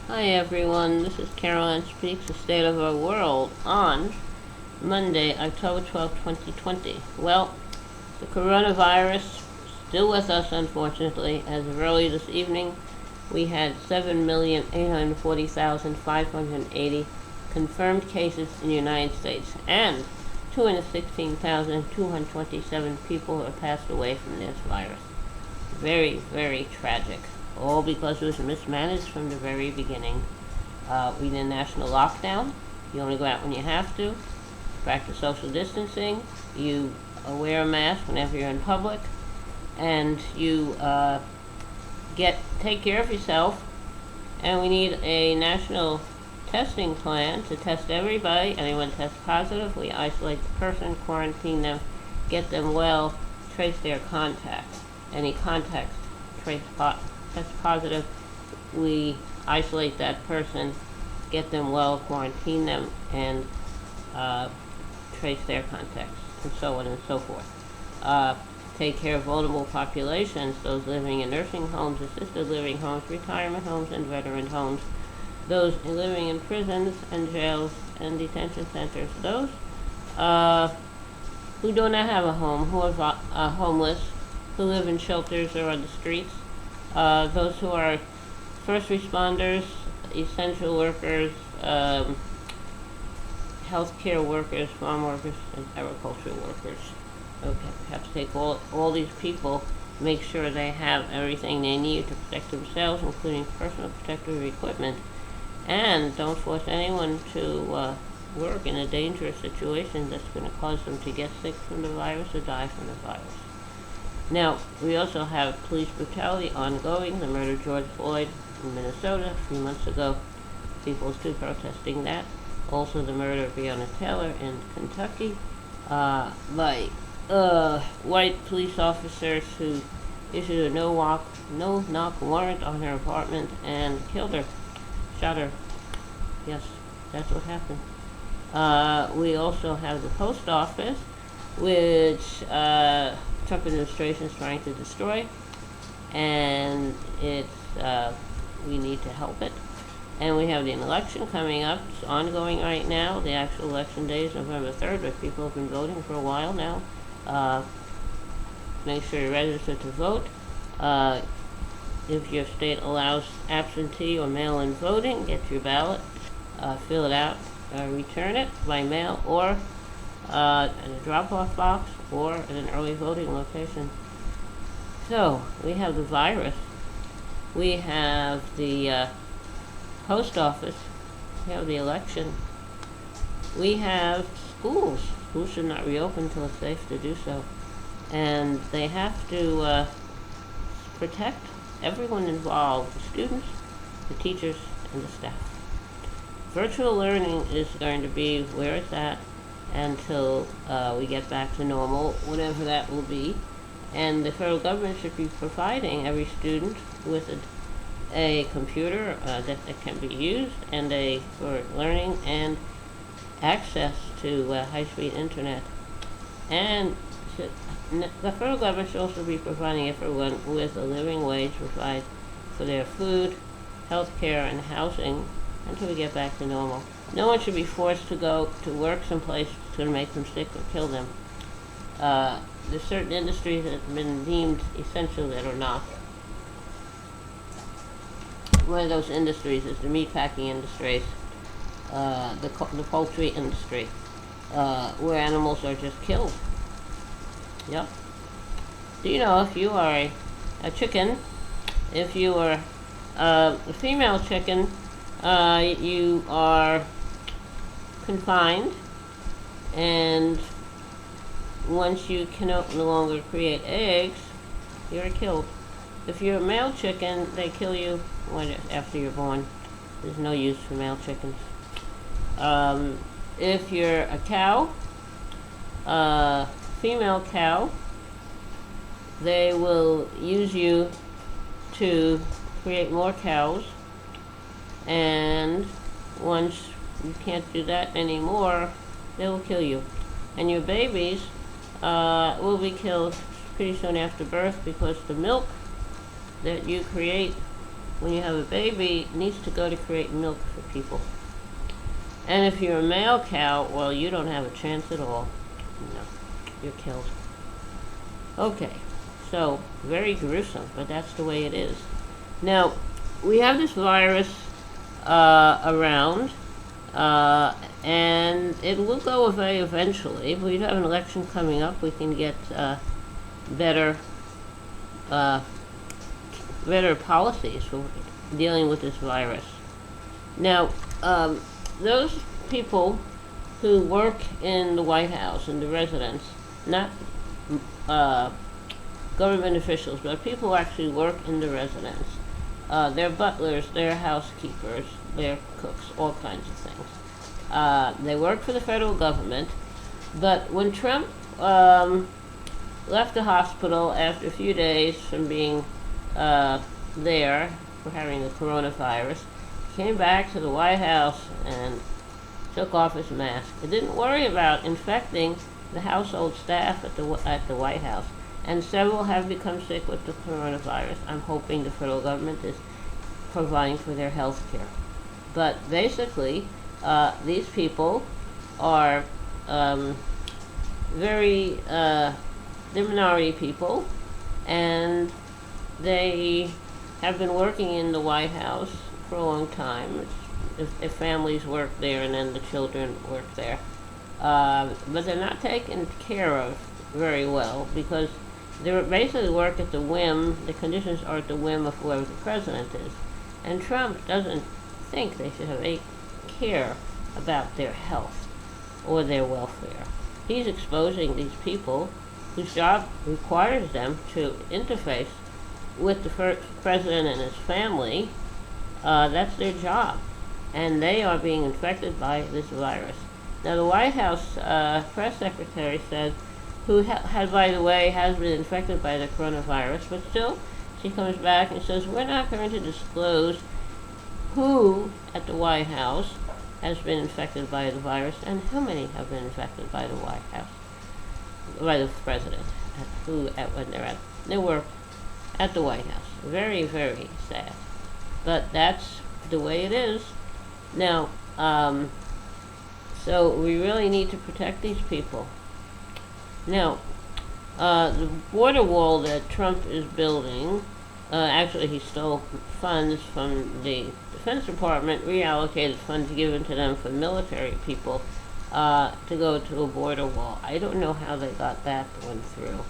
Hi everyone, this is Caroline Speaks, the State of Our World on Monday, October 12, 2020. Well, the coronavirus still with us, unfortunately. As of early this evening, we had 7,840,580 confirmed cases in the United States, and 216,227 people have passed away from this virus. Very, very tragic. All because it was mismanaged from the very beginning. We did a national lockdown. You only go out when you have to. Practice social distancing. You wear a mask whenever you're in public, and you take care of yourself. And we need a national testing plan to test everybody. Anyone tests positive, we isolate the person, quarantine them, get them well, trace their contacts. Any contacts test positive, we isolate that person, get them well, quarantine them, and trace their contacts, and so on and so forth. Take care of vulnerable populations, those living in nursing homes, assisted living homes, retirement homes, and veteran homes, those living in prisons and jails and detention centers, those who do not have a home, who are homeless, who live in shelters or on the streets, those who are first responders, essential workers, healthcare workers, farm workers, and agricultural workers. Okay, we have to take all these people, make sure they have everything they need to protect themselves, including personal protective equipment, and don't force anyone to work in a dangerous situation that's going to cause them to get sick from the virus or die from the virus. Now, we also have police brutality ongoing, the murder of George Floyd in Minnesota a few months ago. People are still protesting that. Also the murder of Breonna Taylor in Kentucky by white police officers who issued a no-knock warrant on her apartment and killed her, shot her. Yes, that's what happened. We also have the post office, which Trump administration is trying to destroy, and we need to help it. And we have the election coming up. It's ongoing right now. The actual election day is November 3rd, but people have been voting for a while now. Make sure you're registered to vote. If your state allows absentee or mail-in voting, get your ballot, fill it out, return it by mail or in a drop-off box or in an early voting location. So, we have the virus. We have the post office. We have the election. We have schools. Schools should not reopen until it's safe to do so. And they have to protect everyone involved, the students, the teachers, and the staff. Virtual learning is going to be where it's at until we get back to normal, whatever that will be. And the federal government should be providing every student with a computer that can be used and for learning and access to high-speed internet. And the federal government should also be providing everyone with a living wage to provide for their food, health care, and housing until we get back to normal. No one should be forced to go to work someplace that's going to make them sick or kill them. There's certain industries that have been deemed essential that are not. One of those industries is the meatpacking industries, the poultry industry, where animals are just killed. Yep. Do you know if you are a chicken, if you are a female chicken, you are confined, and once you can no longer create eggs, you're killed. If you're a male chicken, they kill you after you're born. There's no use for male chickens. If you're a cow, female cow, they will use you to create more cows, and once you can't do that anymore, they will kill you. And your babies will be killed pretty soon after birth because the milk that you create when you have a baby, needs to go to create milk for people. And if you're a male cow, well, you don't have a chance at all. No, you're killed. Okay, so very gruesome, but that's the way it is. Now, we have this virus around, and it will go away eventually. If we have an election coming up, we can get better better policies for dealing with this virus. Now, those people who work in the White House, in the residence, not government officials, but people who actually work in the residence, they're butlers, they're housekeepers, they're cooks, all kinds of things. They work for the federal government, but when Trump left the hospital after a few days from being there for having the coronavirus, came back to the White House and took off his mask. He didn't worry about infecting the household staff at the White House, and several have become sick with the coronavirus. I'm hoping the federal government is providing for their health care. But basically, these people are very, they're minority people, and they have been working in the White House for a long time. Their families work there, and then the children work there. But they're not taken care of very well because they basically work at the whim, the conditions are at the whim of whoever the president is. And Trump doesn't think they should have any care about their health or their welfare. He's exposing these people whose job requires them to interface with the president and his family. That's their job. And they are being infected by this virus. Now, the White House press secretary said, who had, by the way, has been infected by the coronavirus, but still, she comes back and says, we're not going to disclose who at the White House has been infected by the virus and how many have been infected by the White House, by the president, when they're at. They were at the White House. Very, very sad. But that's the way it is. Now, so we really need to protect these people. Now, the border wall that Trump is building, actually he stole funds from the Defense Department, reallocated funds given to them for military people to go to a border wall. I don't know how they got that one through.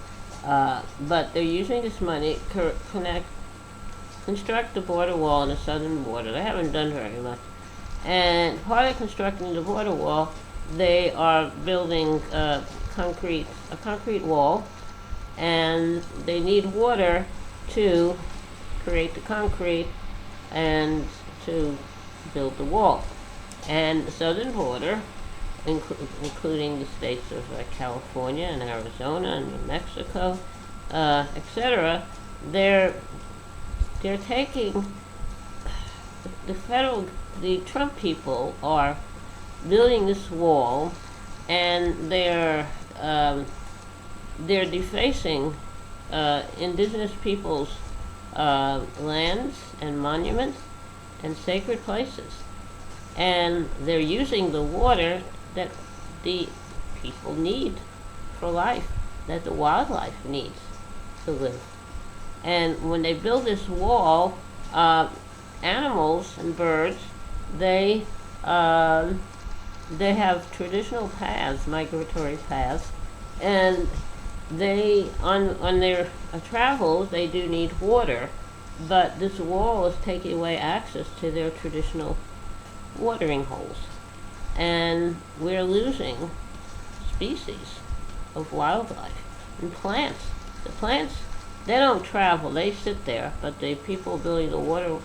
But they're using this money to construct the border wall on the southern border. They haven't done very much. And part of constructing the border wall, they are building a concrete wall, and they need water to create the concrete and to build the wall. And the southern border, including the states of California and Arizona and New Mexico, etc., they're taking the Trump people are building this wall, and they're defacing indigenous people's lands and monuments and sacred places, and they're using the water that the people need for life, that the wildlife needs to live. And when they build this wall, animals and birds, they have traditional paths, migratory paths, and they on their travels they do need water, but this wall is taking away access to their traditional watering holes, and we're losing species of wildlife and plants. The plants, they don't travel, they sit there, but the people building the water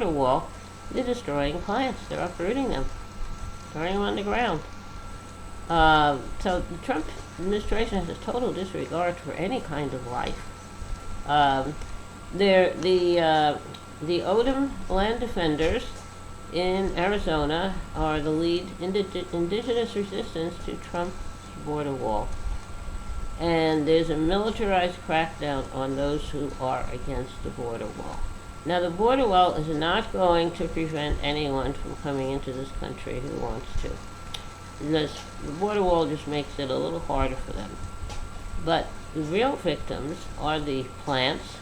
wall, they're destroying plants, they're uprooting them, throwing them on the ground. So the Trump administration has a total disregard for any kind of life. The Odom land defenders in Arizona are the lead indigenous resistance to Trump's border wall. And there's a militarized crackdown on those who are against the border wall. Now, the border wall is not going to prevent anyone from coming into this country who wants to. The border wall just makes it a little harder for them. But the real victims are the plants,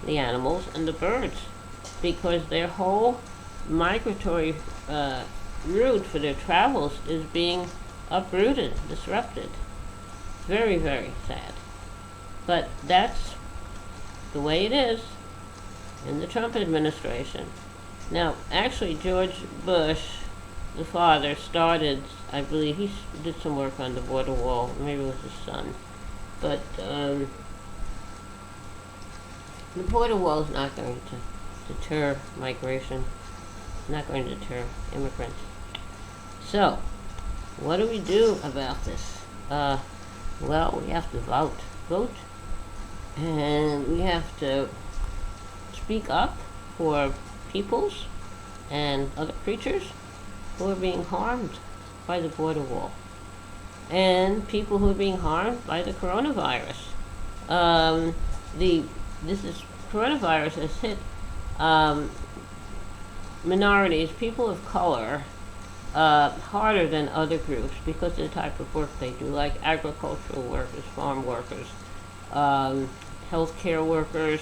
the animals, and the birds, because their whole migratory route for their travels is being uprooted, disrupted. Very, very sad. But that's the way it is in the Trump administration. Now, actually, George Bush, the father, started, I believe, he did some work on the border wall. Maybe it was his son. But the border wall is not going to deter migration, not going to deter immigrants. So, what do we do about this? Well, we have to vote, and we have to speak up for peoples and other creatures who are being harmed by the border wall, and people who are being harmed by the coronavirus. Coronavirus has hit minorities, people of color, harder than other groups because of the type of work they do, like agricultural workers, farm workers, healthcare workers,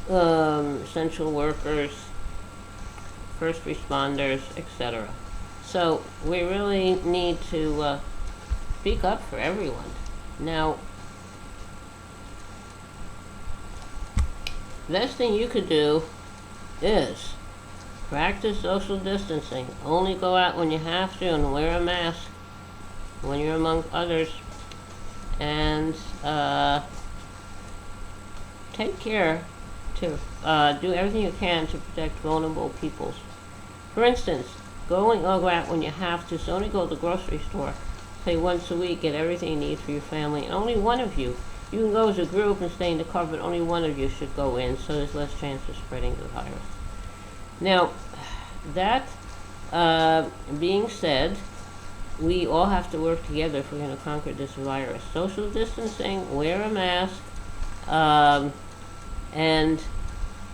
essential workers, first responders, etc. So we really need to speak up for everyone. Now, the best thing you could do is practice social distancing. Only go out when you have to and wear a mask when you're among others. And take care to do everything you can to protect vulnerable peoples. For instance, go out when you have to. So only go to the grocery store, say once a week, get everything you need for your family. And only one of you. You can go as a group and stay in the car, but only one of you should go in, so there's less chance of spreading the virus. Now, that being said, we all have to work together if we're going to conquer this virus. Social distancing, wear a mask, and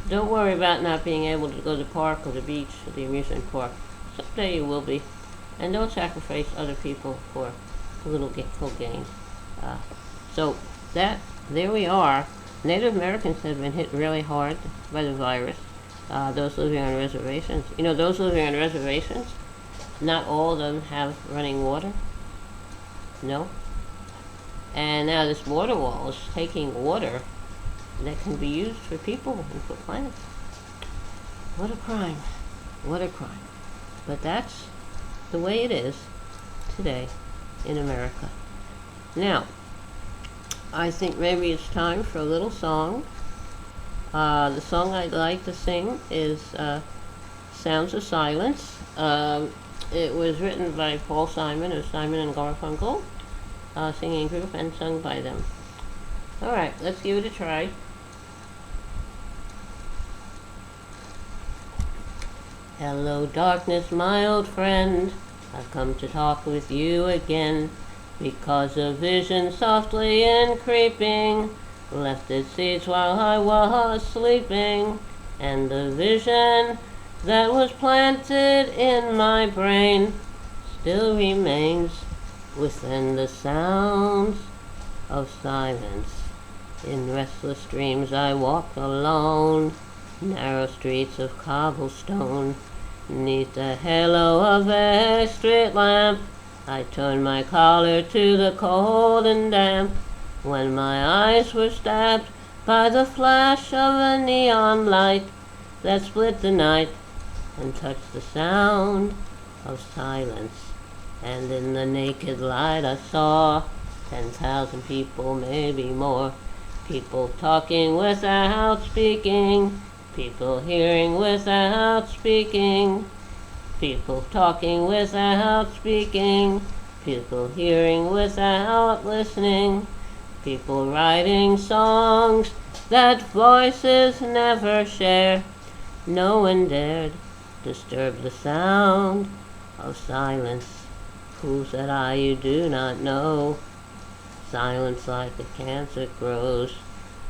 don't worry about not being able to go to the park or the beach or the amusement park. Someday you will be. And don't sacrifice other people for political gain. There we are. Native Americans have been hit really hard by the virus. Those living on reservations. You know, those living on reservations, not all of them have running water. No. And now this border wall is taking water that can be used for people and for plants. What a crime. What a crime. But that's the way it is today in America. Now, I think maybe it's time for a little song. The song I'd like to sing is Sounds of Silence. It was written by Paul Simon of Simon and Garfunkel, singing group, and sung by them. Alright, let's give it a try. Hello, darkness, my old friend. I've come to talk with you again, because a vision softly and creeping left its seeds while I was sleeping, and the vision that was planted in my brain still remains within the sounds of silence. In restless dreams I walked alone, narrow streets of cobblestone. 'Neath the halo of a street lamp, I turned my collar to the cold and damp, when my eyes were stabbed by the flash of a neon light that split the night and touched the sound of silence. And in the naked light I saw 10,000 people, maybe more. People talking without speaking, people hearing without speaking, people talking without speaking, people hearing without listening, people writing songs that voices never share. No one dared disturb the sound of silence. Who said you do not know? Silence like a cancer grows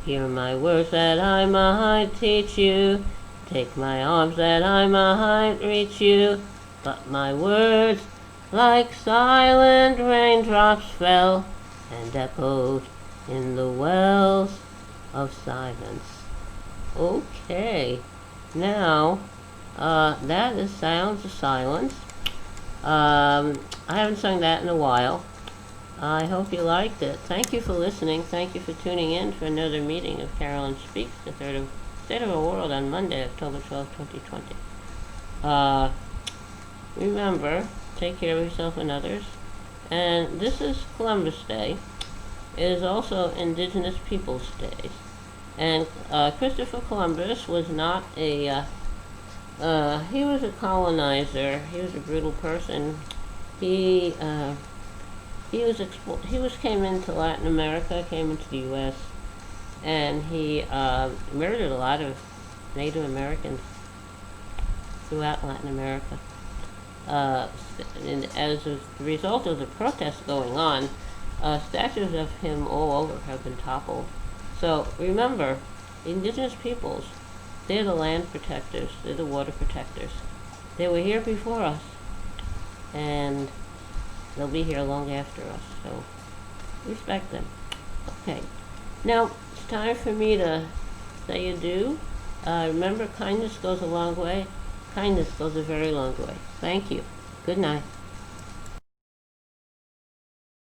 Hear my words that I might teach you. Take my arms that I might reach you. But my words, like silent raindrops, fell and echoed in the wells of silence. Okay, now that is Sounds of Silence. I haven't sung that in a while. I hope you liked it. Thank you for listening. Thank you for tuning in for another meeting of Carolyn Speaks, the third of State of the World on Monday, October 12, 2020. Remember, take care of yourself and others. And this is Columbus Day. It is also Indigenous Peoples Day. And Christopher Columbus was not a, he was a colonizer. He was a brutal person. He came into Latin America, came into the U.S., and he murdered a lot of Native Americans throughout Latin America. And as a result of the protests going on, statues of him all over have been toppled. So remember, indigenous peoples, they're the land protectors, they're the water protectors. They were here before us, and they'll be here long after us, so respect them. Okay, now it's time for me to say adieu. Remember, kindness goes a long way. Kindness goes a very long way. Thank you. Good night.